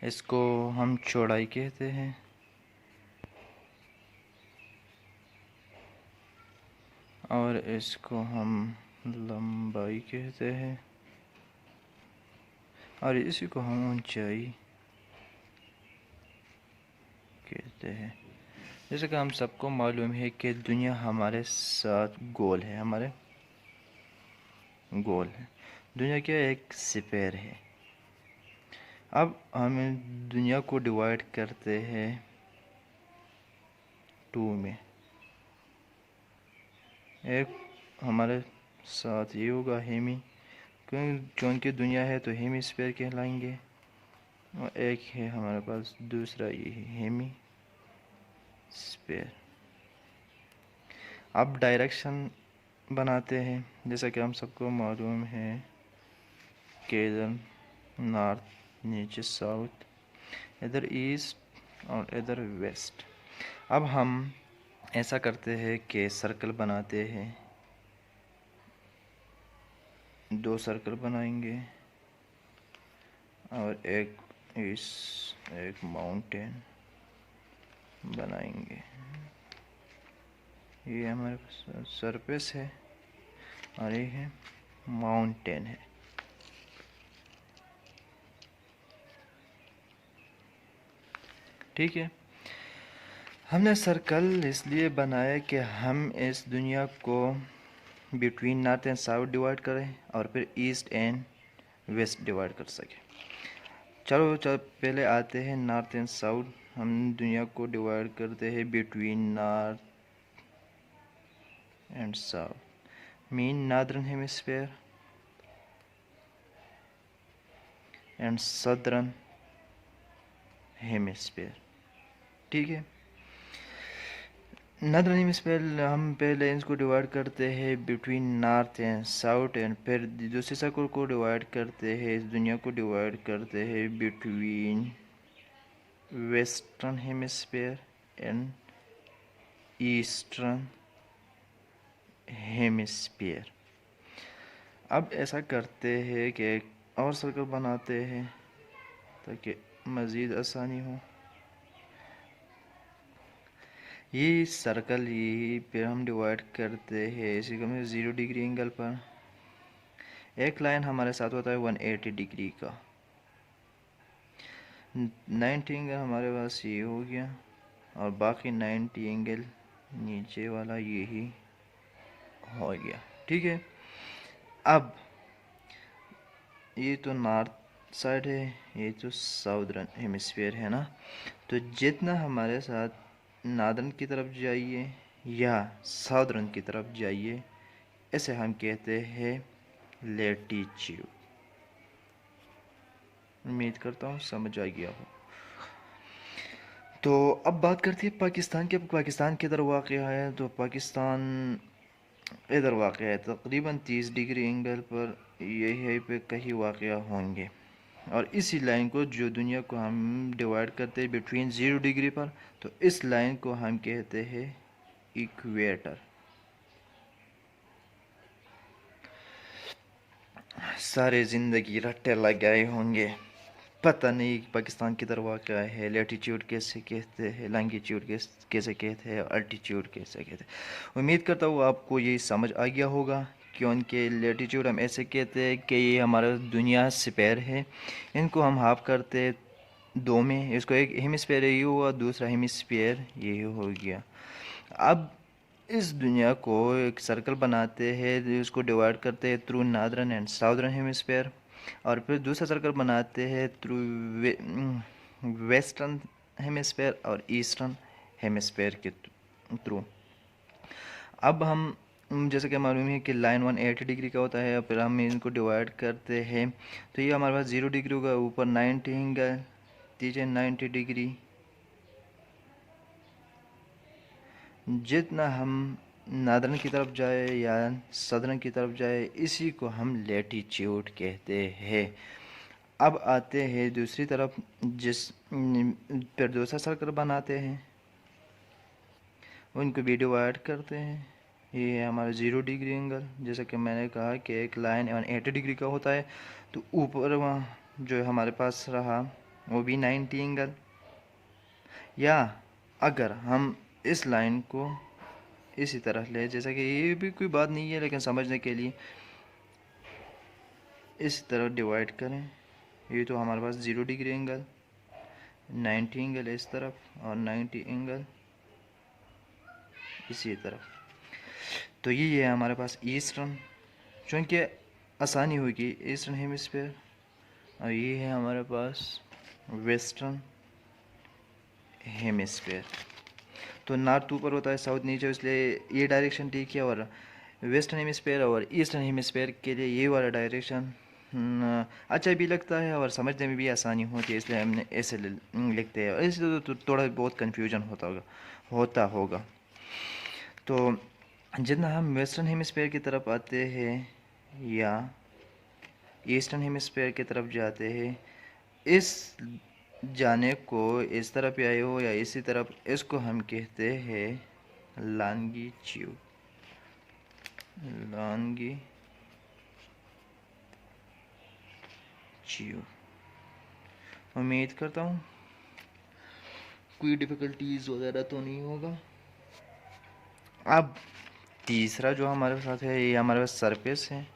इसको हम चौड़ाई कहते हैं और इसको हम लंबाई कहते हैं और इसी को हम ऊंचाई कहते हैं। जैसे कि हम सबको मालूम है कि दुनिया हमारे साथ गोल है, हमारे गोल है। दुनिया क्या एक स्फीयर है। अब हम दुनिया को डिवाइड करते हैं टू में। एक हमारे साथ ये होगा हेमी, क्योंकि चूँकि दुनिया है तो हेमी स्फीयर कहलाएंगे। और एक है हमारे पास दूसरा ये हेमी स्फीयर। अब डायरेक्शन बनाते हैं। जैसा कि हम सबको मालूम है कि इधर नॉर्थ, नीचे साउथ, इधर ईस्ट और इधर वेस्ट। अब हम ऐसा करते हैं कि सर्कल बनाते हैं, दो सर्कल बनाएंगे और एक माउंटेन बनाएंगे। ये हमारे पास सरफेस है और ये है माउंटेन है। ठीक है, हमने सर्कल इसलिए बनाया कि हम इस दुनिया को between north and south divide करें और फिर ईस्ट एंड वेस्ट डिवाइड कर सकें। चलो पहले आते हैं नॉर्थ एंड साउथ। हम दुनिया को डिवाइड करते हैं between north and south, mean northern hemisphere and southern hemisphere. ठीक है, नॉर्दर्न हेमिस्फीयर हम पहले इसको डिवाइड करते हैं between north and south, and फिर दूसरे सर्कल को डिवाइड करते हैं, इस दुनिया को डिवाइड करते हैं between western hemisphere and eastern hemisphere. अब ऐसा करते हैं कि एक और सर्कल बनाते हैं ताकि मज़ीद आसानी हो। ये सर्कल यही फिर हम डिवाइड करते हैं इसी को 0 डिग्री एंगल पर। एक लाइन हमारे साथ होता है 180 डिग्री का। 90 एंगल हमारे पास ये हो गया और बाकी 90 एंगल नीचे वाला यही हो गया। ठीक है, अब ये तो नॉर्थ साइड है, ये तो साउदर्न हेमिस्फीयर है ना। तो जितना हमारे साथ नॉर्दर्न की तरफ जाइए या साउदर्न की तरफ जाइए, इसे हम कहते हैं लैटिट्यूड। उम्मीद करता हूँ समझ आ गया हो। तो अब बात करते हैं पाकिस्तान के। पाकिस्तान किधर वाक़ है? तो पाकिस्तान इधर वाक़ है, तकरीबन 30 डिग्री एंगल पर यही पे कहीं वाक़ होंगे। और इसी लाइन को, जो दुनिया को हम डिवाइड करते हैं बिटवीन 0 डिग्री पर, तो इस लाइन को हम कहते हैं इक्वेटर। सारे ज़िंदगी रट्टे लगाए होंगे, पता नहीं पाकिस्तान किधर वाक़ है, लैटिट्यूड कैसे कहते हैं, लॉन्गिट्यूड कैसे कहते हैं, अल्टीट्यूड कैसे कहते हैं। उम्मीद करता हूँ आपको ये समझ आ गया होगा। क्योंकि लैटिट्यूड हम ऐसे कहते हैं कि ये हमारा दुनिया स्फीयर है, इनको हम हाफ करते हैं दो में। इसको एक हेमिस्फीयर ये हुआ, दूसरा हेमिस्फीयर ये हो गया। अब इस दुनिया को एक सर्कल बनाते हैं, उसको डिवाइड करते हैं through northern and southern hemisphere, और फिर दूसरा सर्कल बनाते हैं थ्रू वेस्टर्न हेमिस्फीयर और ईस्टर्न हेमिस्फीयर के थ्रू। अब हम जैसे कि मालूम है कि लाइन 180 डिग्री का होता है, और फिर हम इनको डिवाइड करते हैं तो ये हमारे पास 0 डिग्री होगा, ऊपर 90 एंगल दीजिए 90 डिग्री। जितना हम नॉर्दर्न की तरफ जाए या सदर्न की तरफ जाए, इसी को हम लैटिट्यूड कहते हैं। अब आते हैं दूसरी तरफ, फिर दूसरा सर्कल बनाते हैं, उनको भी डिवाइड करते हैं। ये है हमारा 0 डिग्री एंगल। जैसा कि मैंने कहा कि एक लाइन 180 डिग्री का होता है, तो ऊपर वहाँ जो हमारे पास रहा वो भी 90 एंगल। या अगर हम इस लाइन को इसी तरह ले, जैसा कि ये भी कोई बात नहीं है लेकिन समझने के लिए इस तरह डिवाइड करें, ये तो हमारे पास 0 डिग्री एंगल, 90 एंगल इस तरफ और 90 एंगल इसी तरफ। तो ये है हमारे पास ईस्टर्न, चूँकि आसानी होगी ईस्टर्न हेमिस्फेयर, और ये है हमारे पास वेस्टर्न हेमिस्फेयर। तो नॉर्थ ऊपर होता है, साउथ नीचे, इसलिए ये डायरेक्शन ठीक है। और वेस्टर्न हेमिस्फेयर और ईस्टर्न हेमिस्फेयर के लिए ये वाला डायरेक्शन अच्छा भी लगता है और समझने में भी आसानी होती है, इसलिए हमने ऐसे लिखते हैं। इसलिए तो थोड़ा बहुत कन्फ्यूजन होता होगा। तो जितना हम वेस्टर्न हेमिस्फेयर की तरफ आते हैं या ईस्टर्न हेमिस्फेयर की तरफ जाते हैं, इस जाने को इस तरफ आए हो या इसी तरफ, इसको हम कहते हैं लॉन्गिट्यूड। उम्मीद करता हूँ कोई डिफ़िकल्टीज वगैरह तो नहीं होगा। अब तीसरा जो हमारे साथ है, ये हमारे पास सरफेस है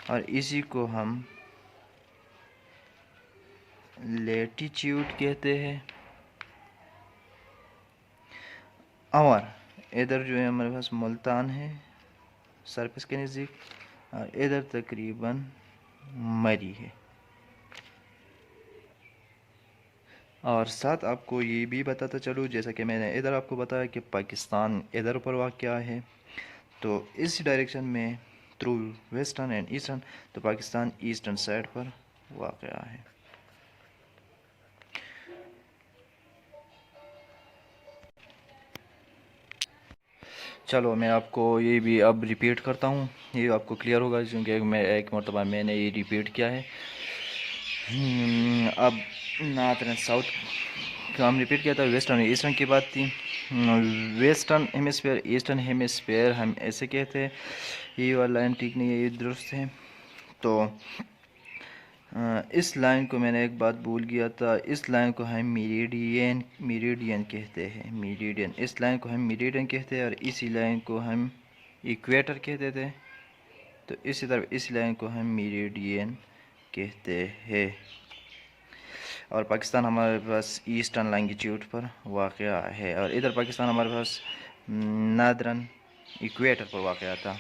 और इसी को हम लैटिट्यूड कहते हैं। और इधर जो है हमारे पास मुल्तान है सरफेस के नज़दीक, और इधर तकरीबन मरी है। और साथ आपको ये भी बताता चलूँ, जैसा कि मैंने इधर आपको बताया कि पाकिस्तान इधर ऊपर वाक़या है, तो इस डायरेक्शन में थ्रू वेस्टर्न एंड ईस्टर्न, तो पाकिस्तान ईस्टर्न साइड पर वाक़या है। चलो मैं आपको ये भी अब रिपीट करता हूँ, ये आपको क्लियर होगा क्योंकि मैं एक मरतबा मैंने ये रिपीट किया है। अब नॉर्थ एंड साउथ का हम रिपीट किया था, वेस्टर्न ईस्टर्न की बात थी। वेस्टर्न हेमिस्फेयर ईस्टर्न हेमिस्फेयर हम ऐसे कहते हैं, ये वाला लाइन ठीक नहीं है, ये दुरुस्त है। तो इस लाइन को मैंने एक बात भूल गया था, इस लाइन को हम मेरिडियन कहते हैं, मेरिडियन। इस लाइन को हम मेरिडियन कहते हैं और इसी लाइन को हम इक्वेटर कहते थे। तो इसी तरह इस लाइन को हम मेरिडियन कहते हैं। और पाकिस्तान हमारे पास ईस्टर्न लॉन्गिट्यूड पर वाक़या है और इधर पाकिस्तान हमारे पास नादरन इक्वेटर पर वाक़या था।